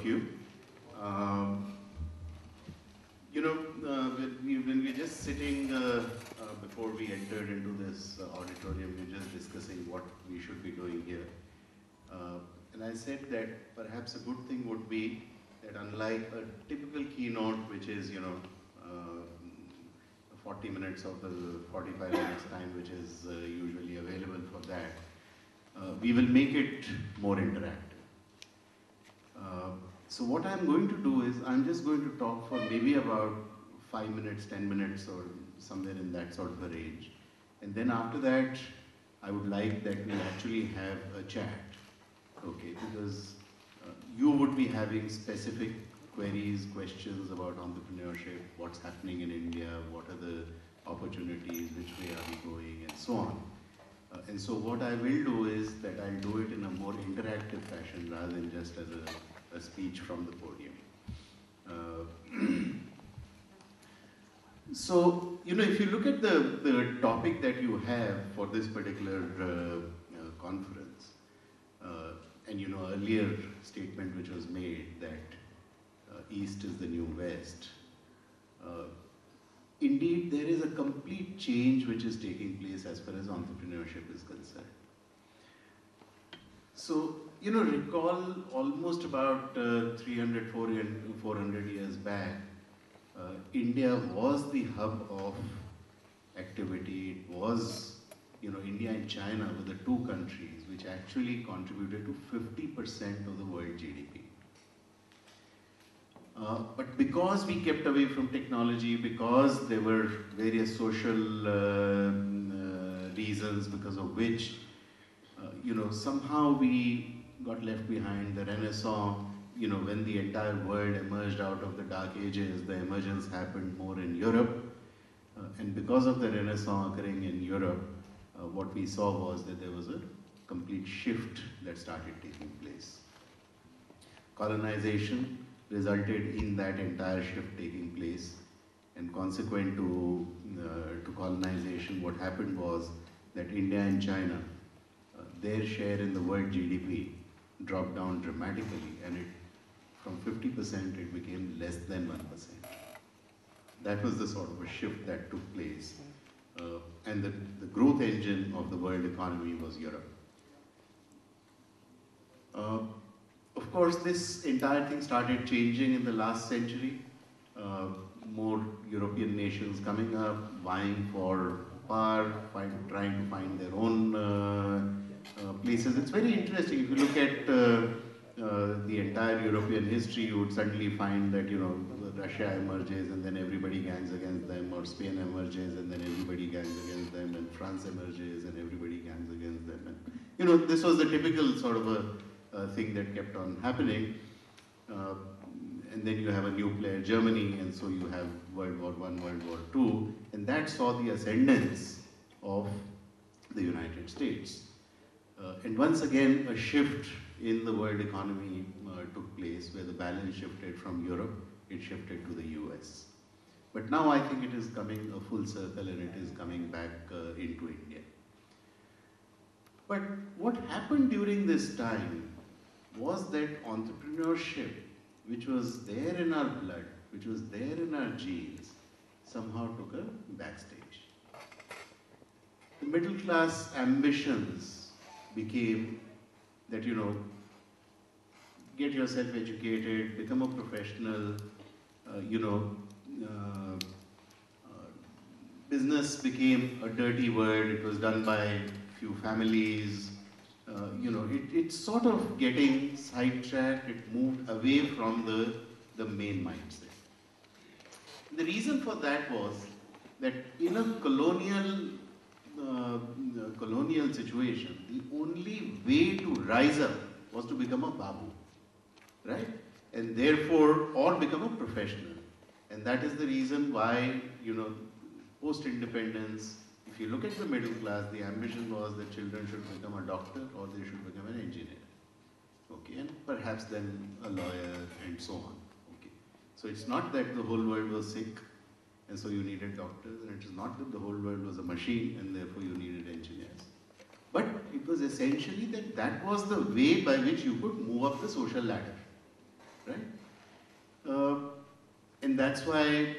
you. Um, when we were just sitting before we entered into this auditorium, we were just discussing what we should be doing here. And I said that perhaps a good thing would be that unlike a typical keynote, which is, 40 minutes of the 45 minutes time, which is usually available for that, we will make it more interactive. So what I'm going to do is, I'm just going to talk for maybe about 5 minutes, 10 minutes, or somewhere in that sort of a range. And then after that, I would like that we actually have a chat, okay? Because you would be having specific queries, questions about entrepreneurship, what's happening in India, what are the opportunities, which way are we going, and so on. And so what I will do is that I'll do it in a more interactive fashion rather than just as a speech from the podium. So, if you look at the topic that you have for this particular conference, and earlier statement which was made that East is the new West, indeed there is a complete change which is taking place as far as entrepreneurship is concerned. So, recall almost about 300, 400 years back, India was the hub of activity. It was, India and China were the two countries which actually contributed to 50% of the world GDP. But because we kept away from technology, because there were various social reasons because of which, somehow we got left behind. The Renaissance, when the entire world emerged out of the Dark Ages, the emergence happened more in Europe. And because of the Renaissance occurring in Europe, what we saw was that there was a complete shift that started taking place. Colonization resulted in that entire shift taking place, and consequent to colonization, what happened was that India and China, their share in the world GDP dropped down dramatically, and from 50% it became less than 1%. That was the sort of a shift that took place, and the growth engine of the world economy was Europe. Of course, this entire thing started changing in the last century. More European nations coming up, vying for power, trying to find their own places. It's very interesting. If you look at the entire European history, you would suddenly find that, Russia emerges and then everybody gangs against them, or Spain emerges and then everybody gangs against them, and France emerges and everybody gangs against them. And, this was the typical sort of a thing that kept on happening. And then you have a new player, Germany, and so you have World War I, World War II, and that saw the ascendance of the United States. And once again, a shift in the world economy took place, where the balance shifted from Europe, it shifted to the US. But now I think it is coming a full circle, and it is coming back into India. But what happened during this time was that entrepreneurship, which was there in our blood, which was there in our genes, somehow took a backstage. The middle class ambitions became that, get yourself educated, become a professional, business became a dirty word. It was done by few families. It's sort of getting sidetracked. It moved away from the main mindset. The reason for that was that in a colonial situation, the only way to rise up was to become a babu, right? And therefore, or become a professional. And that is the reason why, post-independence, if you look at the middle class, the ambition was that children should become a doctor or they should become an engineer. Okay, and perhaps then a lawyer and so on. Okay, so it's not that the whole world was sick and so you needed doctors, and it is not that the whole world was a machine and therefore you needed engineers. But it was essentially that was the way by which you could move up the social ladder, right? that's why,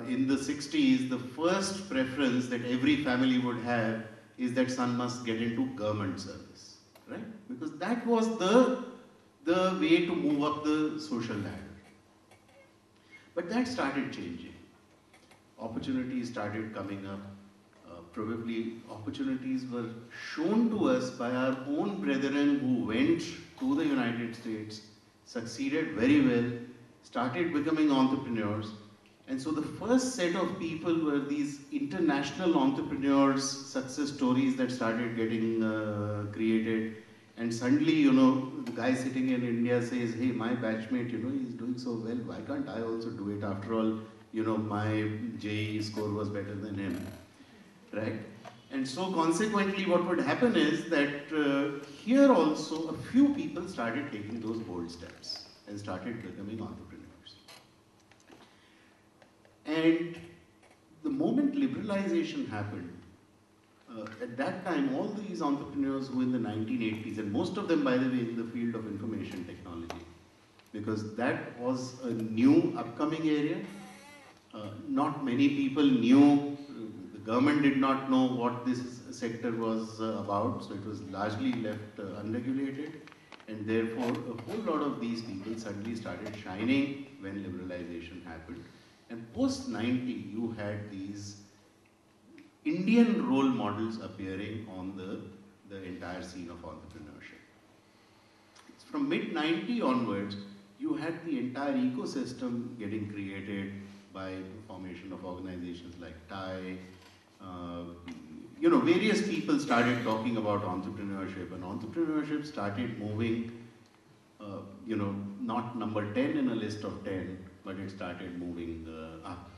in the 60s, the first preference that every family would have is that son must get into government service, right? Because that was the way to move up the social ladder. But that started changing. Opportunities started coming up. Probably opportunities were shown to us by our own brethren who went to the United States, succeeded very well, started becoming entrepreneurs. And so the first set of people were these international entrepreneurs, success stories that started getting created. And suddenly, the guy sitting in India says, hey, my batchmate, he's doing so well, why can't I also do it? After all, my JEE score was better than him, right? And so consequently, what would happen is that here also a few people started taking those bold steps and started becoming entrepreneurs. And the moment liberalization happened, at that time, all these entrepreneurs who in the 1980s, and most of them, by the way, in the field of information technology, because that was a new upcoming area. Not many people knew, the government did not know what this sector was about, so it was largely left unregulated, and therefore a whole lot of these people suddenly started shining when liberalization happened. And post-90, you had these Indian role models appearing on the entire scene of entrepreneurship. From mid-90 onwards, you had the entire ecosystem getting created by the formation of organizations like TiE. Various people started talking about entrepreneurship, and entrepreneurship started moving, not number 10 in a list of 10, but it started moving up.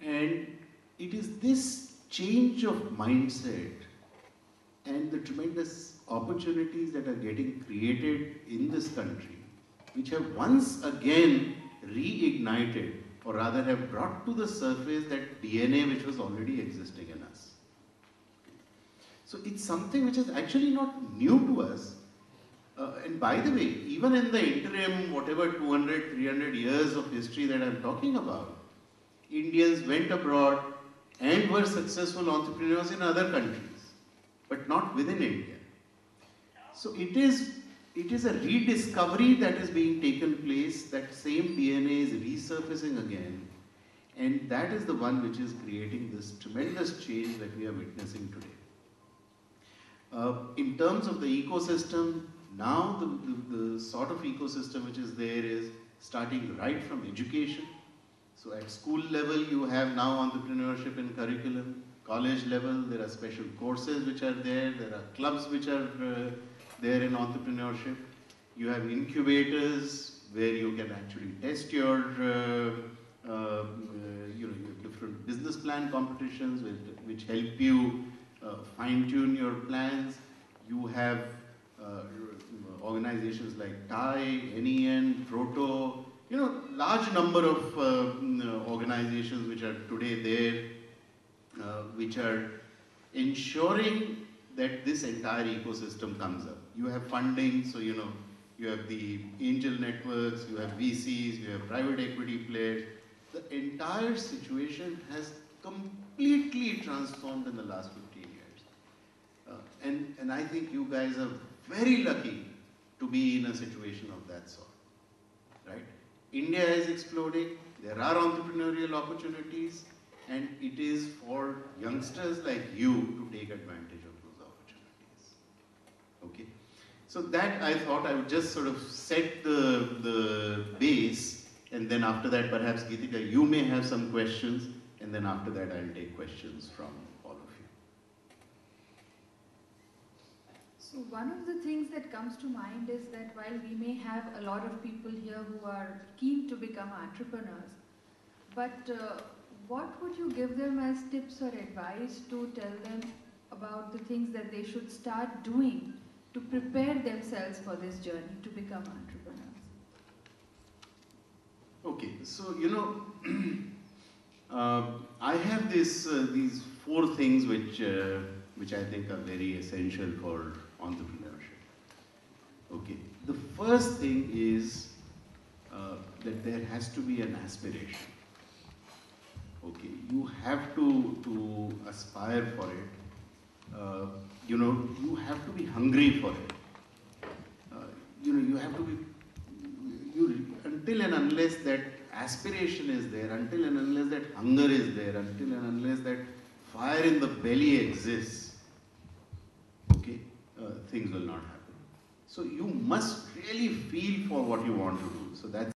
And it is this change of mindset and the tremendous opportunities that are getting created in this country, which have once again reignited, or rather have brought to the surface that DNA which was already existing in us. So it's something which is actually not new to us. And by the way, even in the interim, whatever 200, 300 years of history that I'm talking about, Indians went abroad and were successful entrepreneurs in other countries, but not within India. So it is a rediscovery that is being taken place, that same DNA is resurfacing again, and that is the one which is creating this tremendous change that we are witnessing today. In terms of the ecosystem, now the sort of ecosystem which is there is starting right from education. So at school level, you have now entrepreneurship in curriculum. College level, there are special courses which are there. There are clubs which are there in entrepreneurship. You have incubators where you can actually test your, your different business plan competitions which help you fine-tune your plans. You have organizations like TiE, NEN, Proto, large number of organizations which are today there, which are ensuring that this entire ecosystem comes up. You have funding, so you have the angel networks, you have VCs, you have private equity players. The entire situation has completely transformed in the last 15 years. And I think you guys are very lucky to be in a situation of that sort, right? India is exploding, there are entrepreneurial opportunities, and it is for youngsters like you to take advantage of those opportunities. Okay? So that I thought I would just sort of set the base, and then after that perhaps Geetika, you may have some questions, and then after that I'll take questions from all of you. So one of the things that comes to mind is that while we may have a lot of people here who are keen to become entrepreneurs, but what would you give them as tips or advice to tell them about the things that they should start doing to prepare themselves for this journey to become entrepreneurs? Okay, so I have these 4 things which I think are very essential for entrepreneurship. Okay, the first thing is that there has to be an aspiration. Okay, you have to aspire for it. You have to be hungry for it. You have to be, until and unless that aspiration is there, until and unless that hunger is there, until and unless that fire in the belly exists, okay, things will not happen. So you must really feel for what you want to do. So that's